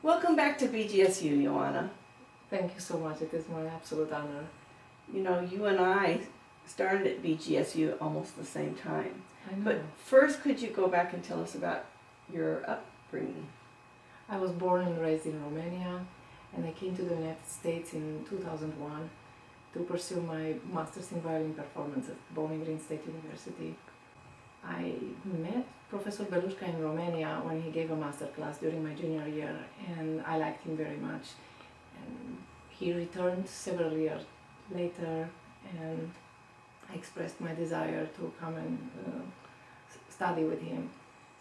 Welcome back to BGSU, Ioana. Thank you so much. It is my absolute honor. You know, you and I started at BGSU almost the same time. I know. But first, could you go back and tell us about your upbringing? I was born and raised in Romania, and I came to the United States in 2001 to pursue my master's in violin performance at Bowling Green State University. I met Professor Belushka in Romania when he gave a master class during my junior year, and I liked him very much. And he returned several years later, and I expressed my desire to come and study with him.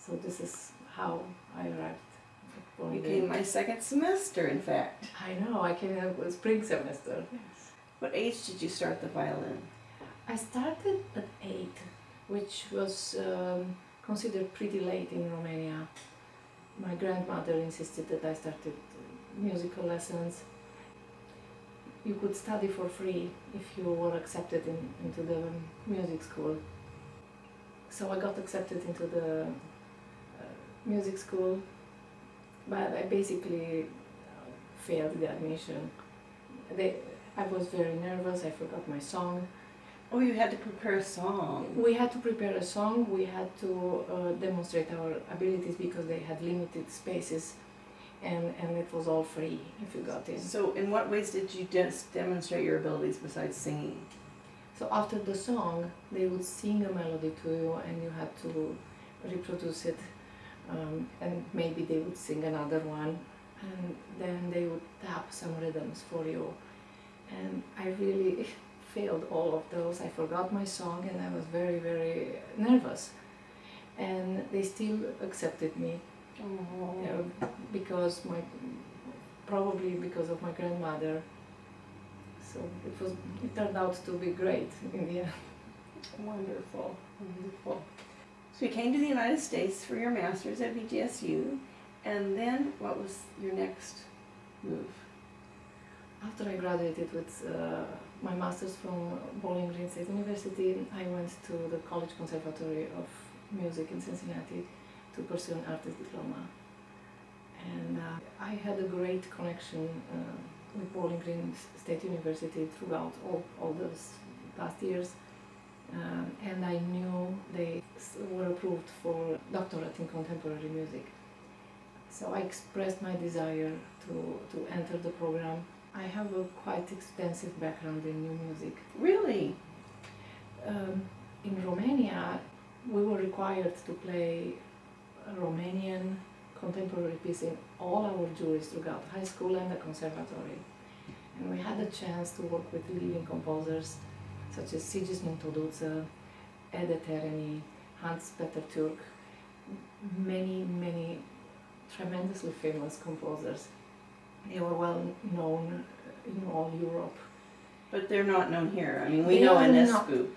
So this is how I arrived at Bowling You Green. came my second semester, in fact. I know, I came in the spring semester. Yes. What age did you start the violin? I started at 8, which was considered pretty late in Romania. My grandmother insisted that I started musical lessons. You could study for free if you were accepted into the music school. So I got accepted into the music school, but I basically failed the admission. I was very nervous, I forgot my song. Oh, you had to prepare a song. We had to prepare a song, we had to demonstrate our abilities because they had limited spaces, and it was all free if you got in. So in what ways did you demonstrate your abilities besides singing? So after the song, they would sing a melody to you and you had to reproduce it, and maybe they would sing another one, and then they would tap some rhythms for you. And I really failed all of those. I forgot my song and I was very, very nervous. And they still accepted me probably because of my grandmother. So it turned out to be great in the end. Wonderful, wonderful. So you came to the United States for your master's at BGSU, and then what was your next move? After I graduated with my master's from Bowling Green State University, I went to the College Conservatory of Music in Cincinnati to pursue an artist diploma. And I had a great connection with Bowling Green State University throughout all those past years. And I knew they were approved for Doctorate in Contemporary Music. So I expressed my desire to enter the program. I have a quite extensive background in new music. Really? In Romania, we were required to play a Romanian contemporary piece in all our juries throughout high school and the conservatory. And we had a chance to work with leading composers such as Sigismund Todunță, Ede Tereni, Hans-Peter Türk, many tremendously famous composers. They were well known in all Europe. But they're not known here. I mean, we They know are Enescu.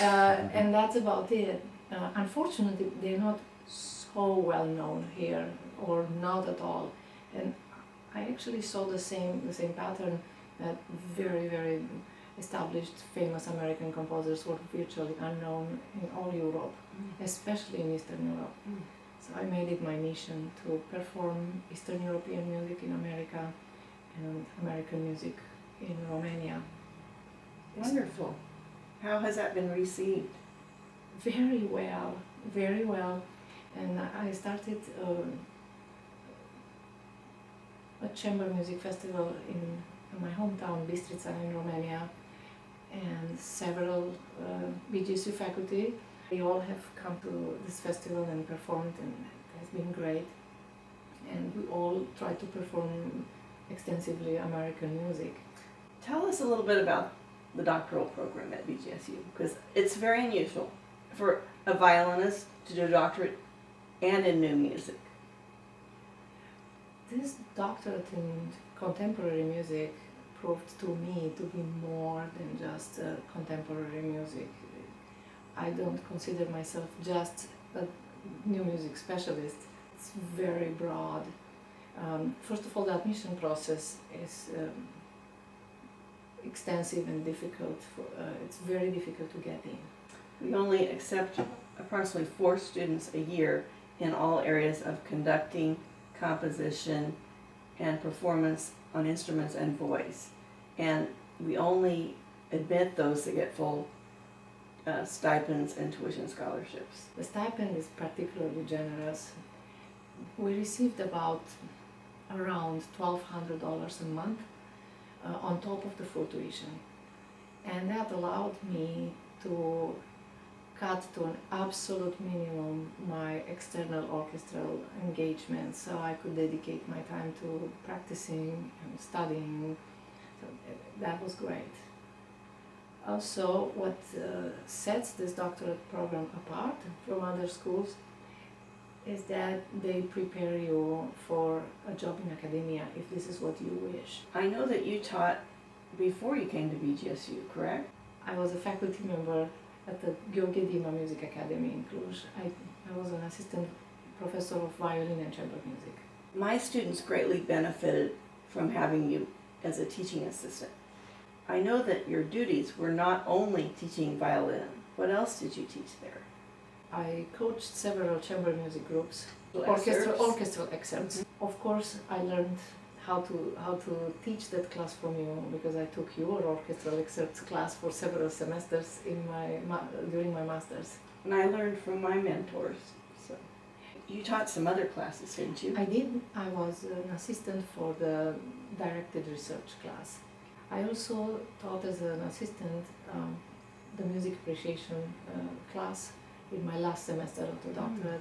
And that's about it. Unfortunately, they're not so well known here, or not at all. And I actually saw the same pattern that very established, famous American composers were virtually unknown in all Europe, especially in Eastern Europe. So I made it my mission to perform Eastern European music in America and American music in Romania. Wonderful. How has that been received? Very well. And I started a chamber music festival in my hometown, Bistrița, in Romania, and several BGSU faculty. They all have come to this festival and performed, and it has been great. And we all try to perform extensively American music. Tell us a little bit about the doctoral program at BGSU, because it's very unusual for a violinist to do a doctorate and in new music. This doctorate in contemporary music proved to me to be more than just contemporary music. I don't consider myself just a new music specialist. It's very broad. First of all, the admission process is extensive and difficult. It's very difficult to get in. We only accept approximately 4 students a year in all areas of conducting, composition, and performance on instruments and voice. And we only admit those that get full stipends and tuition scholarships. The stipend is particularly generous. We received about around $1,200 a month on top of the full tuition. And that allowed me to cut to an absolute minimum my external orchestral engagement, so I could dedicate my time to practicing and studying. So that was great. Also, what sets this doctorate program apart from other schools is that they prepare you for a job in academia if this is what you wish. I know that you taught before you came to BGSU, correct? I was a faculty member at the Gheorghe Dima Music Academy in Cluj. I was an assistant professor of violin and chamber music. My students greatly benefited from having you as a teaching assistant. I know that your duties were not only teaching violin. What else did you teach there? I coached several chamber music groups, Excerpts? orchestral excerpts. Of course, I learned how to teach that class from you because I took your orchestral excerpts class for several semesters during my master's. And I learned from my mentors. So you taught some other classes, didn't you? I did. I was an assistant for the directed research class. I also taught as an assistant the music appreciation class in my last semester of the doctorate.